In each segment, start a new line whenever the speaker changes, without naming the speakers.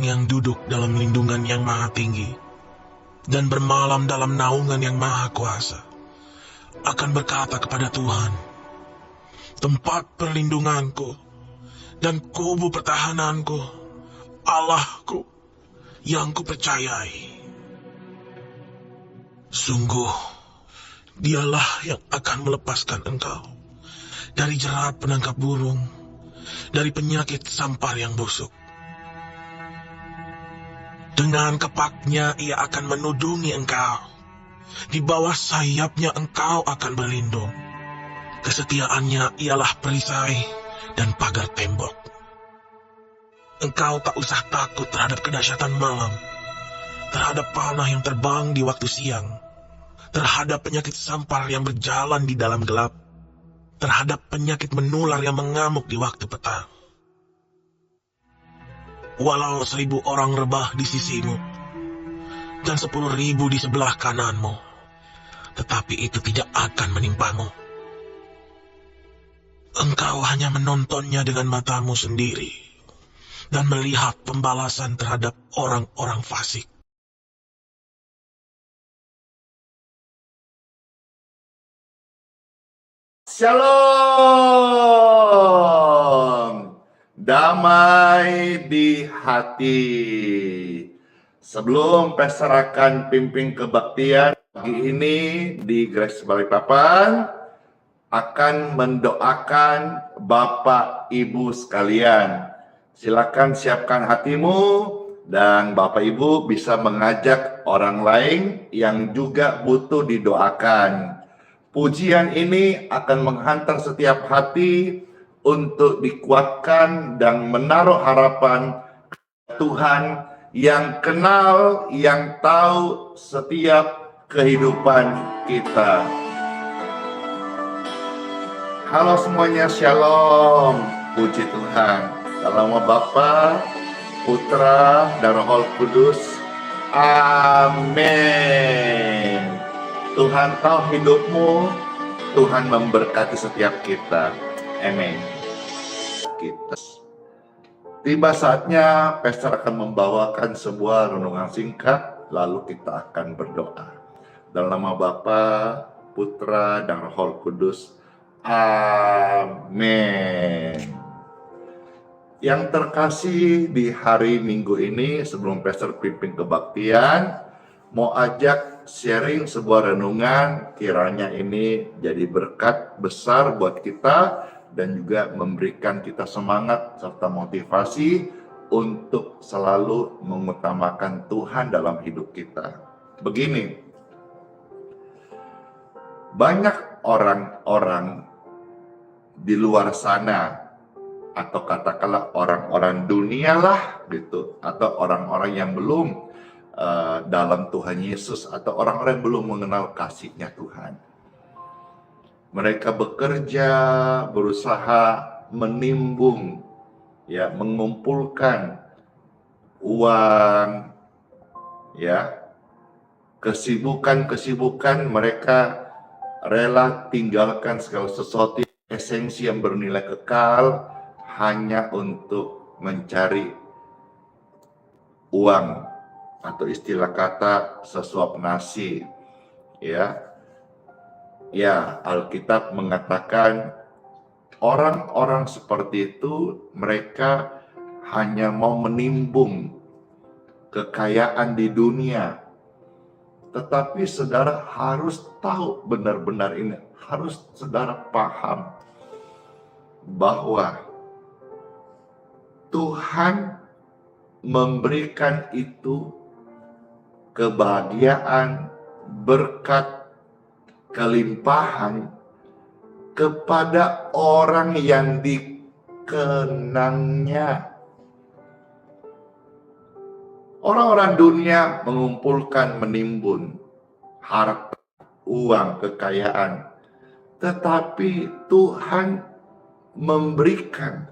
orang yang duduk dalam lindungan yang maha tinggi dan bermalam dalam naungan yang maha kuasa akan berkata kepada Tuhan, tempat perlindunganku dan kubu pertahananku, Allahku yang kupercayai. Sungguh, dialah yang akan melepaskan engkau dari jerat penangkap burung, dari penyakit sampar yang busuk. Dengan kepaknya ia akan menudungi engkau. Di bawah sayapnya engkau akan berlindung. Kesetiaannya ialah perisai dan pagar tembok. Engkau tak usah takut terhadap kedahsyatan malam, terhadap panah yang terbang di waktu siang, terhadap penyakit sampar yang berjalan di dalam gelap, terhadap penyakit menular yang mengamuk di waktu petang. Walau 1000 orang rebah di sisimu dan 10.000 di sebelah kananmu, tetapi itu tidak akan menimpamu. Engkau hanya menontonnya dengan matamu sendiri dan melihat pembalasan terhadap orang-orang fasik.
Shalom, damai di hati. Sebelum Pastor pimpin kebaktian pagi ini di Grace Balikpapan, akan mendoakan Bapak Ibu sekalian. Silakan siapkan hatimu dan Bapak Ibu bisa mengajak orang lain yang juga butuh didoakan. Pujian ini akan menghantar setiap hati untuk dikuatkan dan menaruh harapan Tuhan yang kenal, yang tahu setiap kehidupan kita. Halo semuanya, shalom, puji Tuhan. Dalam nama Bapa, Putra, dan Roh Kudus, amin. Tuhan tahu hidupmu, Tuhan memberkati setiap kita, amin. Tiba saatnya Pastor akan membawakan sebuah renungan singkat, lalu kita akan berdoa. Dalam nama Bapa, Putra, dan Roh Kudus, amin. Yang terkasih, di hari Minggu ini sebelum Pastor pimpin kebaktian, mau ajak sharing sebuah renungan, kiranya ini jadi berkat besar buat kita dan juga memberikan kita semangat serta motivasi untuk selalu mengutamakan Tuhan dalam hidup kita. Begini, banyak orang-orang di luar sana, atau katakanlah orang-orang dunia lah gitu, atau orang-orang yang belum dalam Tuhan Yesus, atau orang-orang yang belum mengenal kasih-Nya Tuhan. Mereka bekerja, berusaha menimbun, ya, mengumpulkan uang, ya, kesibukan mereka rela tinggalkan segala sesuatu esensi yang bernilai kekal hanya untuk mencari uang, atau istilah kata sesuap nasi, ya. Ya, Alkitab mengatakan orang-orang seperti itu mereka hanya mau menimbun kekayaan di dunia. Tetapi saudara harus tahu benar-benar ini, harus saudara paham bahwa Tuhan memberikan itu kebahagiaan, berkat, kelimpahan kepada orang yang dikenangnya. Orang-orang dunia mengumpulkan, menimbun harta, uang, kekayaan. Tetapi Tuhan memberikan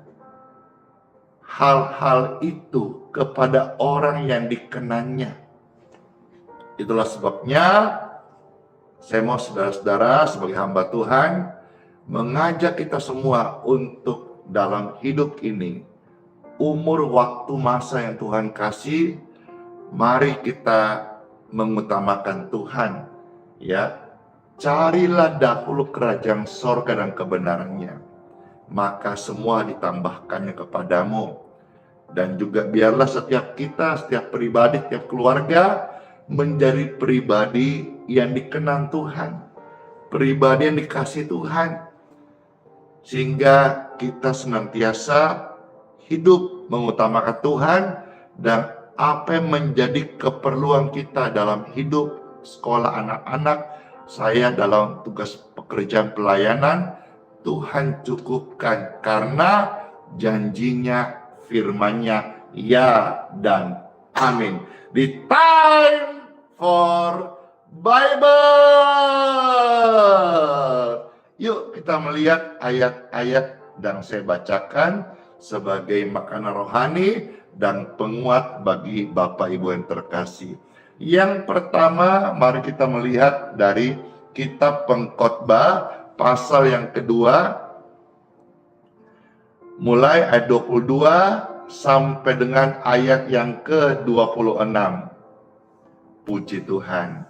hal-hal itu kepada orang yang dikenannya. Itulah sebabnya saya mau saudara-saudara sebagai hamba Tuhan mengajak kita semua untuk dalam hidup ini umur waktu masa yang Tuhan kasih, mari kita mengutamakan Tuhan, ya. Carilah dahulu kerajaan sorga dan kebenarannya, maka semua ditambahkannya kepadamu. Dan juga biarlah setiap kita, setiap pribadi, setiap keluarga menjadi pribadi yang dikenal Tuhan, pribadi yang dikasih Tuhan, sehingga kita senantiasa hidup mengutamakan Tuhan dan apa yang menjadi keperluan kita dalam hidup, sekolah anak-anak, saya dalam tugas pekerjaan pelayanan, Tuhan cukupkan karena janjinya, firman-Nya, ya dan amin. Di time for Bible. Yuk kita melihat ayat-ayat yang saya bacakan sebagai makanan rohani dan penguat bagi Bapak Ibu yang terkasih. Yang pertama, mari kita melihat dari kitab Pengkhotbah pasal yang kedua, mulai ayat 22 sampai dengan ayat yang ke-26. Puji Tuhan.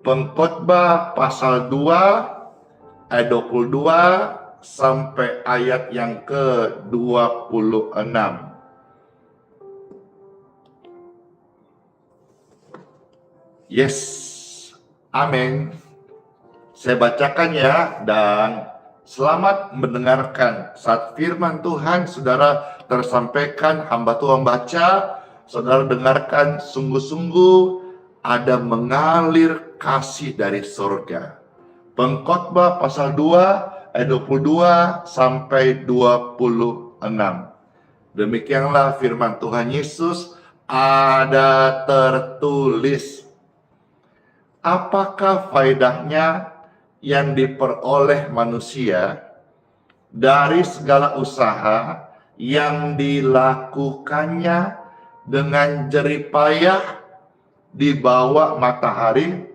Pengkhotbah pasal 2 ayat 22 sampai ayat yang ke-26. Yes, amin. Saya bacakan ya, dan selamat mendengarkan. Saat firman Tuhan saudara tersampaikan, hamba Tuhan baca, saudara dengarkan sungguh-sungguh ada mengalir kasih dari surga. Pengkhotbah pasal 2 ayat 22 sampai 26. Demikianlah firman Tuhan Yesus, ada tertulis, apakah faedahnya yang diperoleh manusia dari segala usaha yang dilakukannya dengan jerih payah di bawah matahari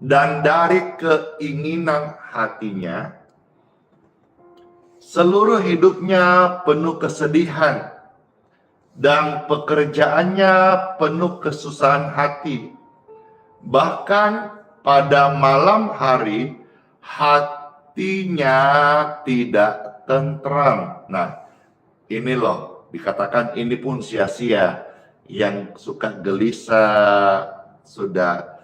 dan dari keinginan hatinya? Seluruh hidupnya penuh kesedihan dan pekerjaannya penuh kesusahan hati. Bahkan pada malam hari hatinya tidak tentram. Nah, ini loh, dikatakan ini pun sia-sia. Yang suka gelisah, sudah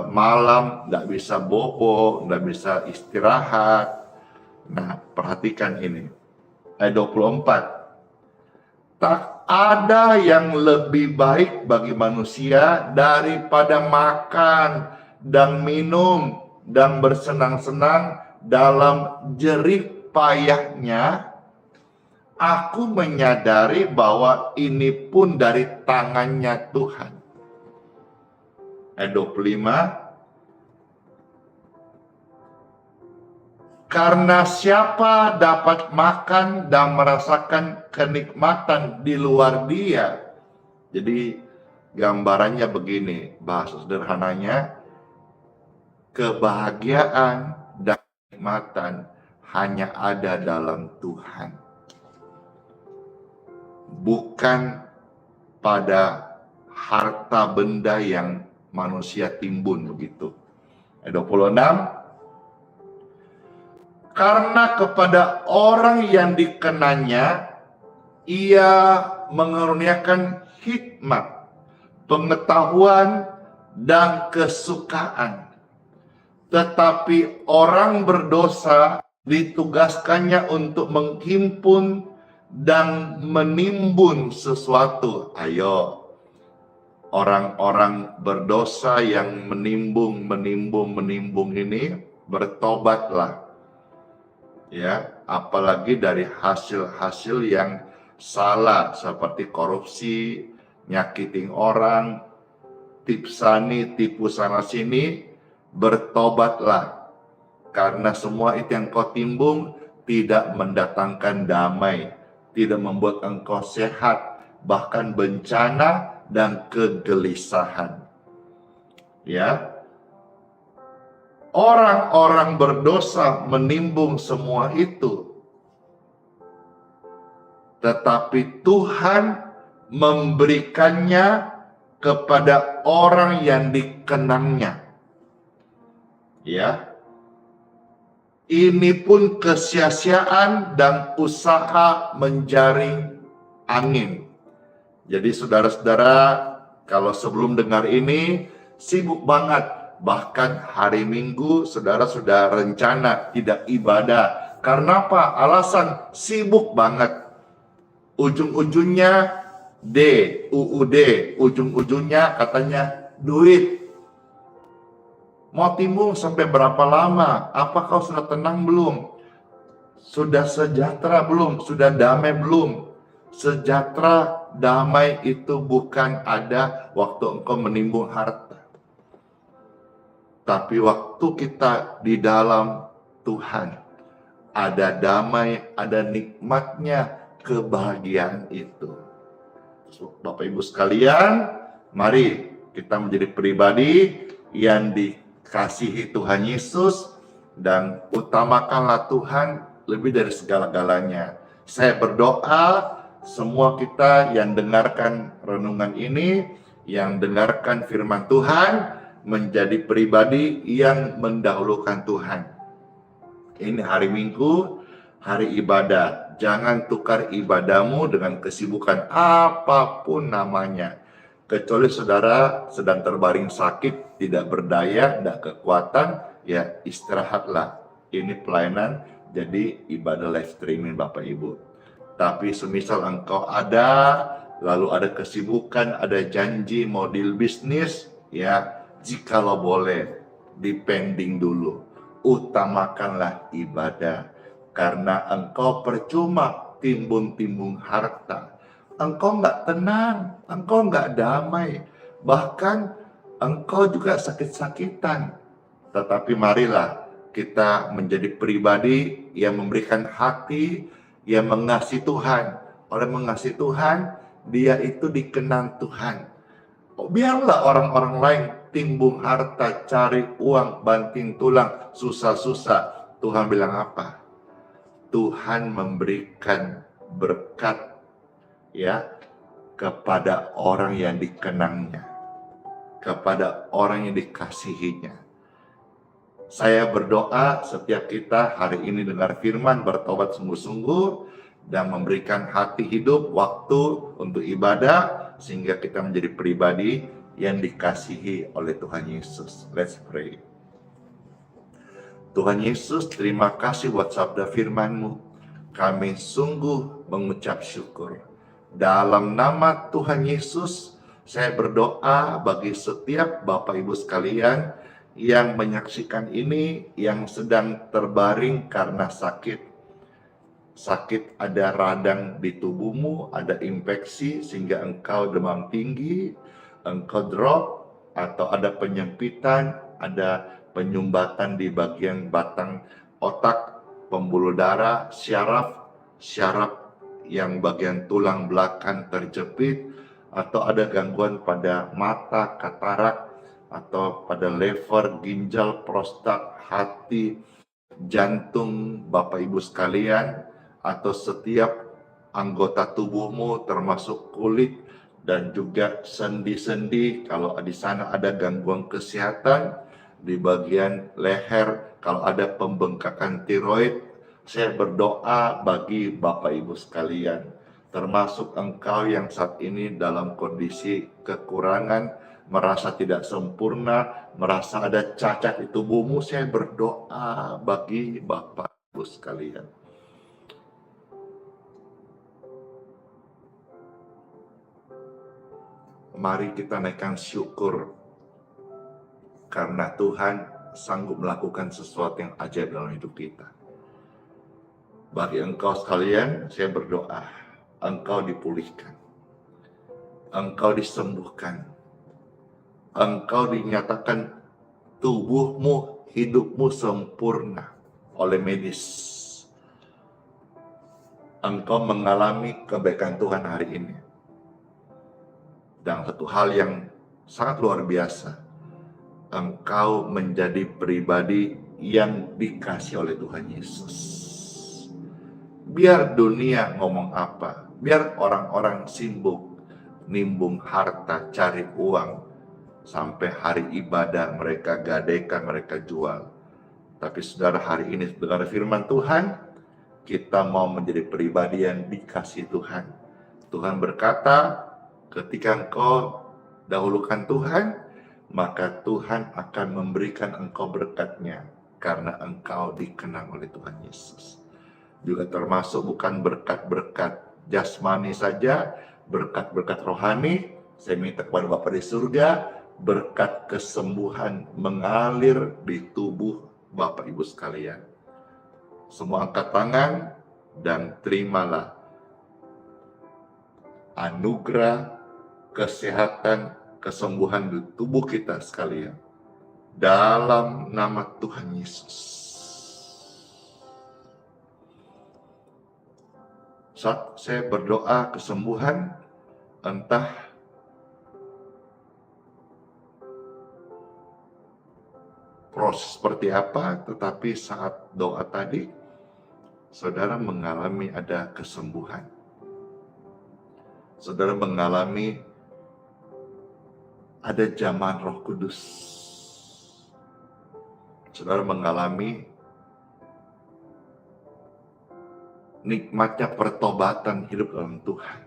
malam, nggak bisa bobo, nggak bisa istirahat. Nah, perhatikan ini. Ayat 24. Tak ada yang lebih baik bagi manusia daripada makan dan minum dan bersenang-senang dalam jerih payahnya. Aku menyadari bahwa ini pun dari tangannya Tuhan. Ayat 25. Karena siapa dapat makan dan merasakan kenikmatan di luar dia? Jadi gambarannya begini, bahasa sederhananya, kebahagiaan dan kenikmatan hanya ada dalam Tuhan, bukan pada harta benda yang manusia timbun begitu. Ayat 26. Karena kepada orang yang dikenanya, ia mengaruniakan hikmat, pengetahuan, dan kesukaan. Tetapi orang berdosa ditugaskannya untuk menghimpun dan menimbun sesuatu. Ayo, orang-orang berdosa yang menimbun ini, bertobatlah. Ya, apalagi dari hasil-hasil yang salah seperti korupsi, nyakitin orang, tipu sana sini, bertobatlah. Karena semua itu yang kau timbun tidak mendatangkan damai, tidak membuat engkau sehat, bahkan bencana dan kegelisahan. Ya. Orang-orang berdosa menimbun semua itu. tetapi Tuhan memberikannya kepada orang yang dikenangnya. Ya, ini pun kesia-siaan dan usaha menjaring angin. Jadi saudara-saudara, kalau sebelum dengar ini sibuk banget, bahkan hari Minggu saudara sudah rencana tidak ibadah. Karena apa? Alasan sibuk banget. Ujung-ujungnya UUD, ujung-ujungnya katanya duit. Mau timbul sampai berapa lama? Apa kau sudah tenang belum? Sudah sejahtera belum? Sudah damai belum? Sejahtera, damai itu bukan ada waktu engkau menimbun harta. Tapi waktu kita di dalam Tuhan, ada damai, ada nikmatnya, kebahagiaan itu. Bapak Ibu sekalian, mari kita menjadi pribadi yang dikasihi Tuhan Yesus dan utamakanlah Tuhan lebih dari segala-galanya. Saya berdoa semua kita yang dengarkan renungan ini, yang dengarkan firman Tuhan, menjadi pribadi yang mendahulukan Tuhan. Ini hari Minggu, hari ibadah. Jangan tukar ibadahmu dengan kesibukan apapun namanya. Kecuali saudara sedang terbaring sakit, tidak berdaya, tidak kekuatan, ya istirahatlah. Ini pelayanan, jadi ibadah live streaming Bapak Ibu. Tapi semisal engkau ada, lalu ada kesibukan, ada janji mau deal bisnis, ya jikalau boleh, dipending dulu. Utamakanlah ibadah. Karena engkau percuma timbun-timbun harta. Engkau nggak tenang, engkau nggak damai. Bahkan engkau juga sakit-sakitan. Tetapi marilah kita menjadi pribadi yang memberikan hati, yang mengasihi Tuhan. Orang mengasihi Tuhan, dia itu dikenang Tuhan. Biarlah orang-orang lain timbun harta, cari uang, banting tulang, susah-susah. Tuhan bilang apa? Tuhan memberikan berkat ya kepada orang yang dikenangnya, kepada orang yang dikasihinya. Saya berdoa setiap kita hari ini dengar firman, bertobat sungguh-sungguh dan memberikan hati hidup, waktu untuk ibadah sehingga kita menjadi pribadi yang dikasihi oleh Tuhan Yesus. Let's pray. Tuhan Yesus, terima kasih buat sabda firman-Mu. Kami sungguh mengucap syukur. Dalam nama Tuhan Yesus, saya berdoa bagi setiap Bapak Ibu sekalian yang menyaksikan ini, yang sedang terbaring karena sakit. Sakit ada radang di tubuhmu, ada infeksi sehingga engkau demam tinggi, engkau drop, atau ada penyempitan, ada penyumbatan di bagian batang otak, pembuluh darah, syaraf yang bagian tulang belakang terjepit, atau ada gangguan pada mata, katarak, atau pada lever, ginjal, prostat, hati, jantung, Bapak Ibu sekalian, atau setiap anggota tubuhmu termasuk kulit dan juga sendi-sendi. Kalau di sana ada gangguan kesehatan, di bagian leher, kalau ada pembengkakan tiroid, saya berdoa bagi Bapak Ibu sekalian, termasuk engkau yang saat ini dalam kondisi kekurangan, merasa tidak sempurna, merasa ada cacat di tubuhmu, saya berdoa bagi Bapak Ibu sekalian. Mari kita naikkan syukur karena Tuhan sanggup melakukan sesuatu yang ajaib dalam hidup kita. Bagi engkau sekalian, saya berdoa, engkau dipulihkan, engkau disembuhkan, engkau dinyatakan tubuhmu, hidupmu sempurna oleh medis. Engkau mengalami kebaikan Tuhan hari ini. Dan satu hal yang sangat luar biasa, engkau menjadi pribadi yang dikasih oleh Tuhan Yesus. Biar dunia ngomong apa, Biar orang-orang sibuk nimbung harta, cari uang, sampai hari ibadah mereka gadaikan, mereka jual. Tapi saudara, hari ini dengar firman Tuhan, kita mau menjadi pribadi yang dikasih Tuhan. Tuhan berkata, ketika engkau dahulukan Tuhan, maka Tuhan akan memberikan engkau berkat-Nya, karena engkau dikenal oleh Tuhan Yesus. Juga termasuk bukan berkat-berkat jasmani saja, berkat-berkat rohani. Saya minta kepada Bapa di surga, berkat kesembuhan mengalir di tubuh Bapak Ibu sekalian. Semua angkat tangan dan terimalah anugerah kesehatan, kesembuhan di tubuh kita sekalian. Dalam nama Tuhan Yesus. Saat saya berdoa kesembuhan, entah proses seperti apa, tetapi saat doa tadi, saudara mengalami ada kesembuhan. Saudara mengalami ada jamahan Roh Kudus. Saudara mengalami nikmatnya pertobatan hidup dalam Tuhan.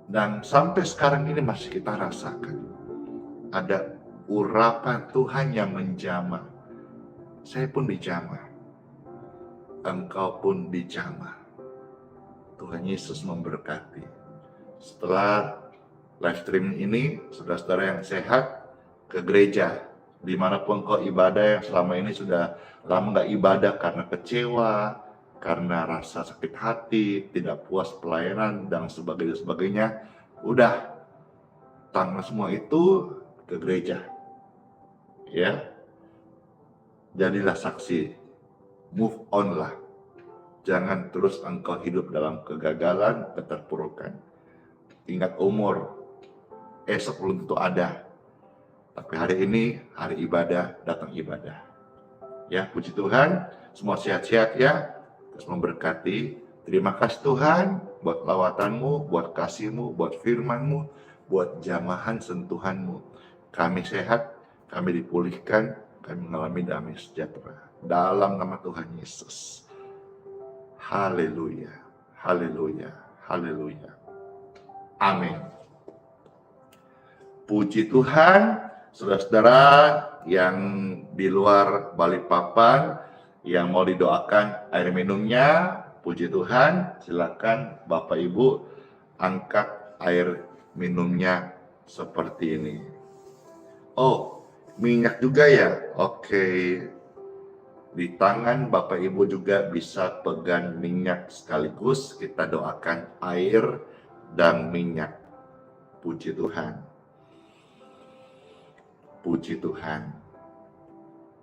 Dan sampai sekarang ini masih kita rasakan. Ada urapan Tuhan yang menjamah. Saya pun dijamah. Engkau pun dijamah. Tuhan Yesus memberkati. Setelah live stream ini, saudara-saudara yang sehat, ke gereja. Dimanapun kau ibadah, yang selama ini sudah lama nggak ibadah karena kecewa, karena rasa sakit hati, tidak puas pelayanan, dan sebagainya. Udah, tanggal semua itu ke gereja. Ya, jadilah saksi. Move on lah. Jangan terus engkau hidup dalam kegagalan, keterpurukan. Ingat umur, esok belum tentu ada. Tapi hari ini, hari ibadah, datang ibadah. Ya, puji Tuhan, semua sehat-sehat ya. Terus memberkati. Terima kasih Tuhan buat lawatanmu, buat kasihmu, buat firmanmu, buat jamahan sentuhanmu. Kami sehat, kami dipulihkan, kami mengalami damai sejahtera. Dalam nama Tuhan Yesus. Haleluya, haleluya, haleluya. Amin. Puji Tuhan, saudara-saudara yang di luar Balikpapan, yang mau didoakan air minumnya, puji Tuhan, silakan Bapak Ibu angkat air minumnya seperti ini. Oh, minyak juga ya? Oke. Di tangan Bapak Ibu juga bisa pegang minyak sekaligus kita doakan air dan minyak. Puji Tuhan. Puji Tuhan.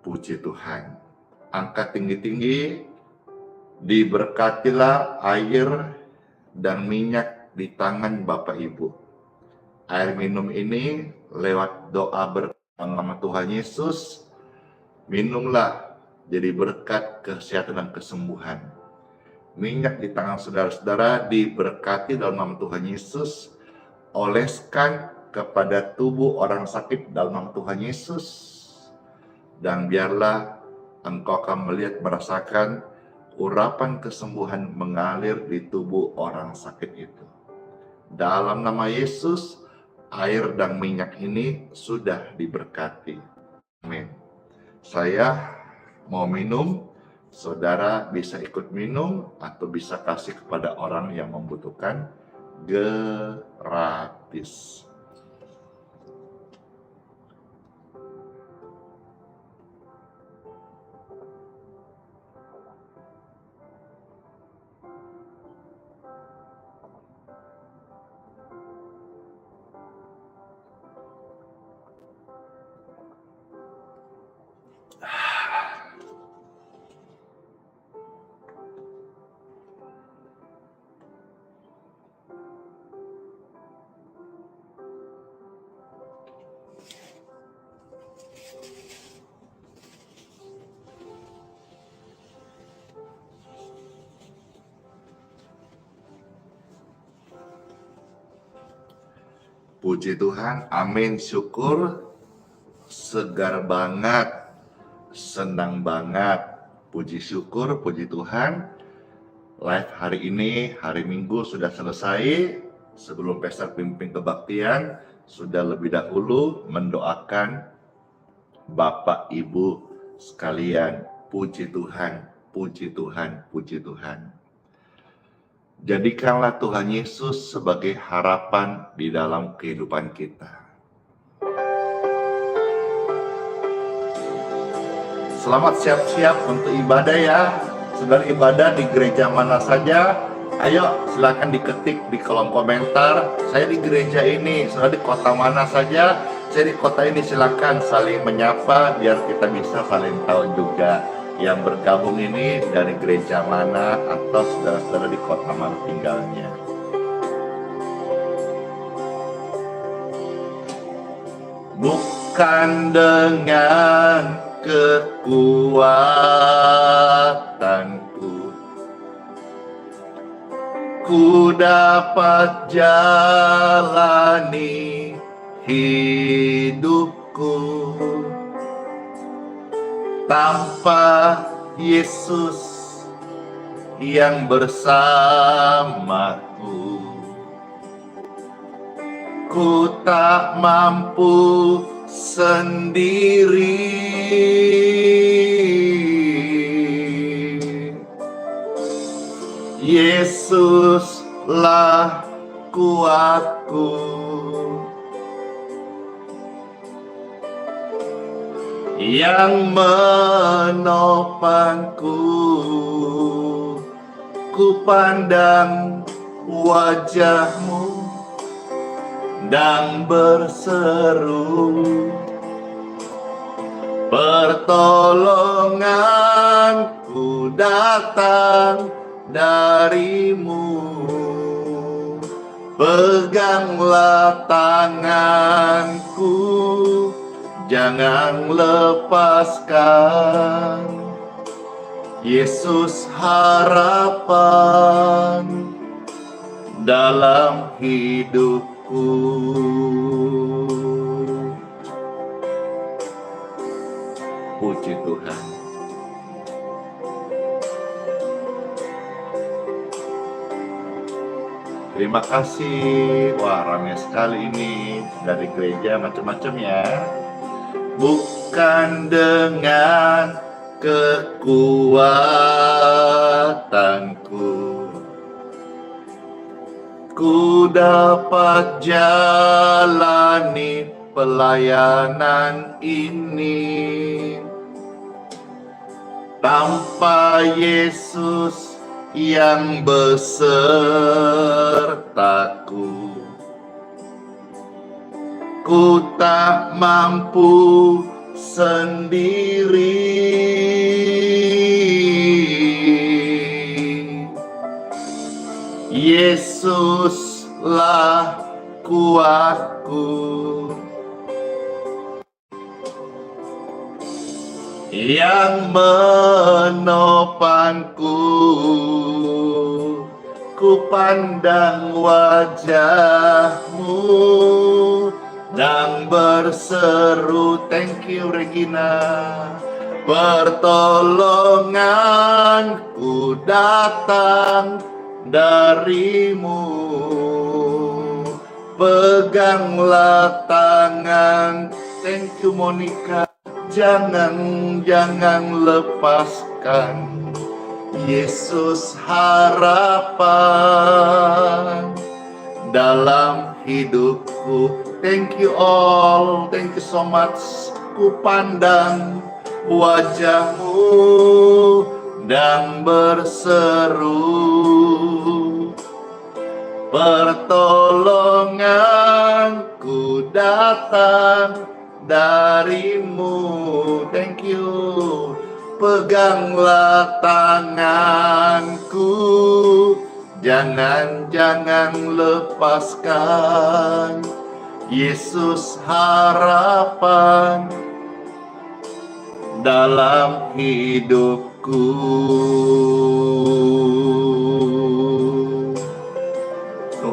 Puji Tuhan. Angkat tinggi-tinggi. Diberkatilah air dan minyak di tangan Bapak Ibu. Air minum ini lewat doa berkat nama Tuhan Yesus. Minumlah. Jadi berkat kesehatan dan kesembuhan. Minyak di tangan saudara-saudara diberkati dalam nama Tuhan Yesus. Oleskan kepada tubuh orang sakit dalam nama Tuhan Yesus. Dan biarlah engkau akan melihat, merasakan urapan kesembuhan mengalir di tubuh orang sakit itu. Dalam nama Yesus, air dan minyak ini sudah diberkati. Amin. Saya mau minum, saudara bisa ikut minum atau bisa kasih kepada orang yang membutuhkan gratis. Puji Tuhan, amin, syukur, segar banget, senang banget, puji syukur, puji Tuhan. Live hari ini, hari Minggu sudah selesai. Sebelum Pastor pimpin kebaktian, sudah lebih dahulu mendoakan Bapak Ibu sekalian. Puji Tuhan, puji Tuhan, puji Tuhan. Jadikanlah Tuhan Yesus sebagai harapan di dalam kehidupan kita. Selamat siap-siap untuk ibadah ya. Saudara ibadah di gereja mana saja? Ayo silakan diketik di kolom komentar. Saya di gereja ini, saudara di kota mana saja? Saya di kota ini, silakan saling menyapa biar kita bisa saling tahu juga. Yang bergabung ini dari gereja mana atau saudara-saudara di kota mana tinggalnya. Bukan dengan kekuatanku ku dapat jalani hidupku, tanpa Yesus yang bersamaku, ku tak mampu sendiri. Yesuslah kuatku, yang menopangku. Ku pandang wajah-Mu dan berseru, pertolonganku datang dari-Mu. Peganglah tanganku, jangan lepaskan. Yesus harapan dalam hidupku. Puji Tuhan. Terima kasih. Wah, ramai sekali ini dari gereja macam-macam ya. Bukan dengan kekuatanku ku dapat jalani pelayanan ini, tanpa Yesus yang besertaku, ku tak mampu sendiri. Yesuslah kuatku, yang menopangku. Ku pandang wajah-Mu dan berseru, thank you Regina, pertolonganku datang dari-Mu. Peganglah tangan, thank you Monica, jangan lepaskan. Yesus harapan dalam hidupku. Thank you all, thank you so much. Ku pandang wajah-Mu dan berseru, pertolonganku datang dari-Mu. Thank you. Peganglah tanganku, jangan lepaskan. Yesus harapan dalam hidupku.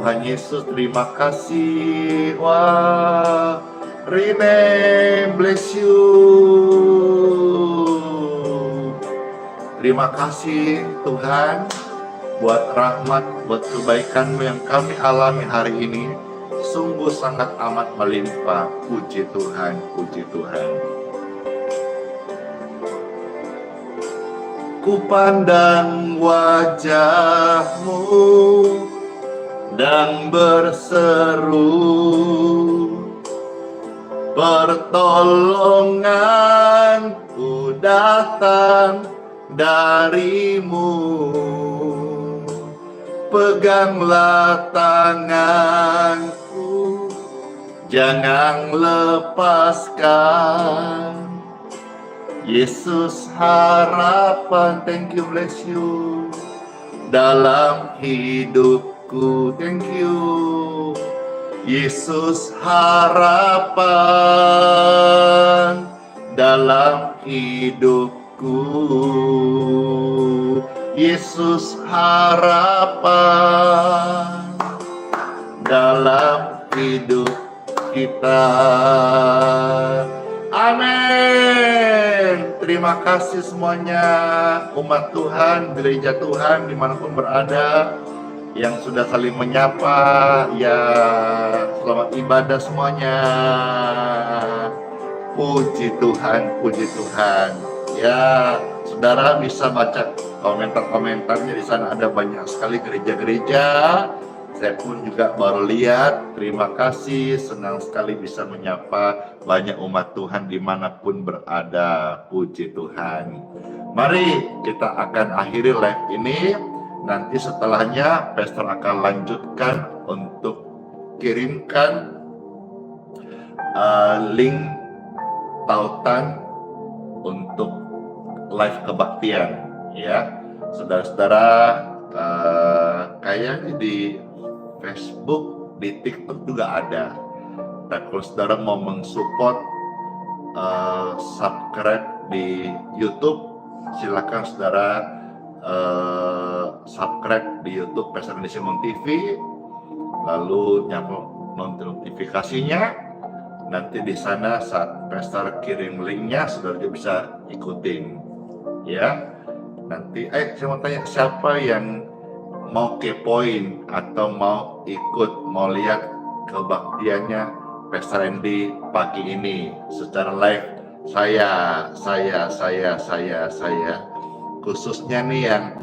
Tuhan Yesus, terima kasih. Wah, Rene, bless you. Terima kasih Tuhan buat rahmat, buat kebaikan-Mu yang kami alami hari ini. Sungguh sangat amat melimpah. Puji Tuhan, puji Tuhan. Ku pandang wajah-Mu dan berseru, pertolonganku datang dari-Mu. Peganglah tanganku, jangan lepaskan. Yesus harapan, thank you, bless you. Dalam hidupku, thank you. Yesus harapan dalam hidupku. Yesus harapan dalam hidup kita. Amin. Terima kasih semuanya umat Tuhan, gereja Tuhan dimanapun berada, yang sudah saling menyapa. Ya, selamat ibadah semuanya. Puji Tuhan, puji Tuhan. Ya, saudara bisa baca komentar-komentarnya, di sana ada banyak sekali gereja-gereja. Saya pun juga baru lihat. Terima kasih, senang sekali bisa menyapa banyak umat Tuhan dimanapun berada. Puji Tuhan. Mari kita akan akhiri live ini. Nanti setelahnya Pastor akan lanjutkan untuk kirimkan link tautan untuk live kebaktian, ya saudara-saudara. Kayaknya di Facebook, di TikTok juga ada. Dan kalau saudara mau mensupport, subscribe di YouTube, silakan saudara subscribe di YouTube Pastor Andy Simon TV, lalu nyalakan notifikasinya. Nanti di sana saat Pastor kirim linknya, saudara juga bisa ikutin, ya. Nanti, saya mau tanya, siapa yang mau kepoin atau mau ikut, mau lihat kebaktiannya Pastor Andy pagi ini secara live? Saya khususnya nih yang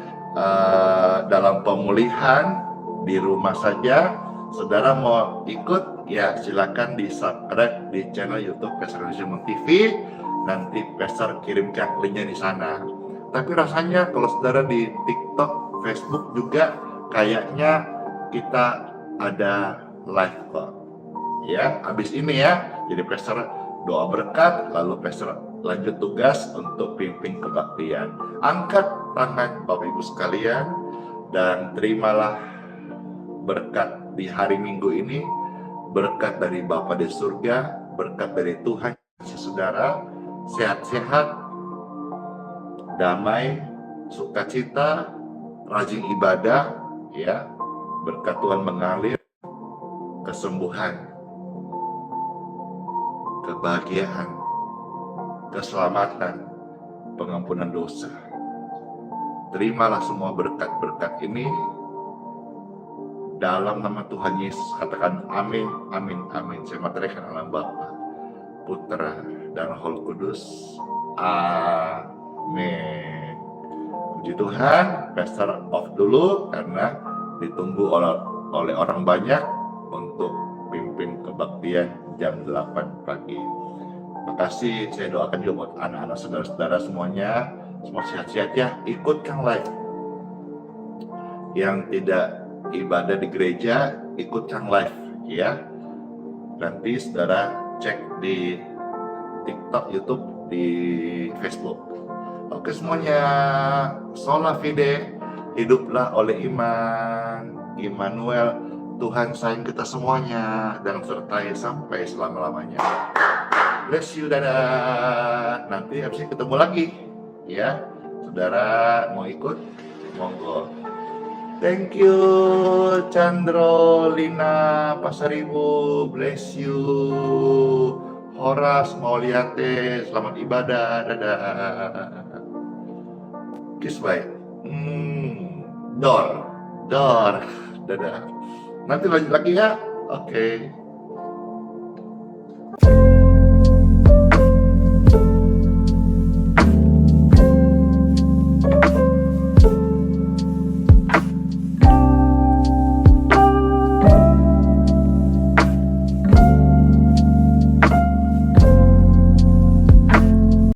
dalam pemulihan di rumah saja. Saudara mau ikut, ya silakan di subscribe di channel YouTube Pastor Andy Simon TV. Nanti Pastor kirimkan linknya di sana. Tapi rasanya kalau saudara di TikTok, Facebook juga kayaknya kita ada live kok. Ya, habis ini ya. Jadi Pastor doa berkat, lalu Pastor lanjut tugas untuk pimpin kebaktian. Angkat tangan Bapak Ibu sekalian dan terimalah berkat di hari Minggu ini, berkat dari Bapa di surga, berkat dari Tuhan. Saudara sehat-sehat, damai, sukacita, rajin ibadah, ya. Berkat Tuhan mengalir, kesembuhan, kebahagiaan, keselamatan, pengampunan dosa. Terimalah semua berkat-berkat ini dalam nama Tuhan Yesus. Katakan amin, amin, amin. Saya materikan dalam Bapa, Putra, dan Roh Kudus. Amin. Puji Tuhan. Pastor off dulu karena ditunggu oleh orang banyak untuk pimpin kebaktian jam 8 pagi. Makasih, saya doakan juga buat anak-anak saudara-saudara semuanya, semua sehat-sehat ya. Ikutkan live. Yang tidak ibadah di gereja, ikutkan live ya. Nanti saudara cek di TikTok, YouTube, di Facebook. Oke semuanya, sola fide, hiduplah oleh iman. Immanuel, Tuhan sayang kita semuanya dan sertai sampai selama-lamanya. Bless you, dadah. Nanti habis ini ketemu lagi ya. Saudara mau ikut, monggo. Thank you, Chandro, Lina, Pasaribu, bless you. Horas, Mauliate, selamat ibadah, dadah. Kiss bye. Dor, dadah. Nanti lanjut lagi ya. Oke.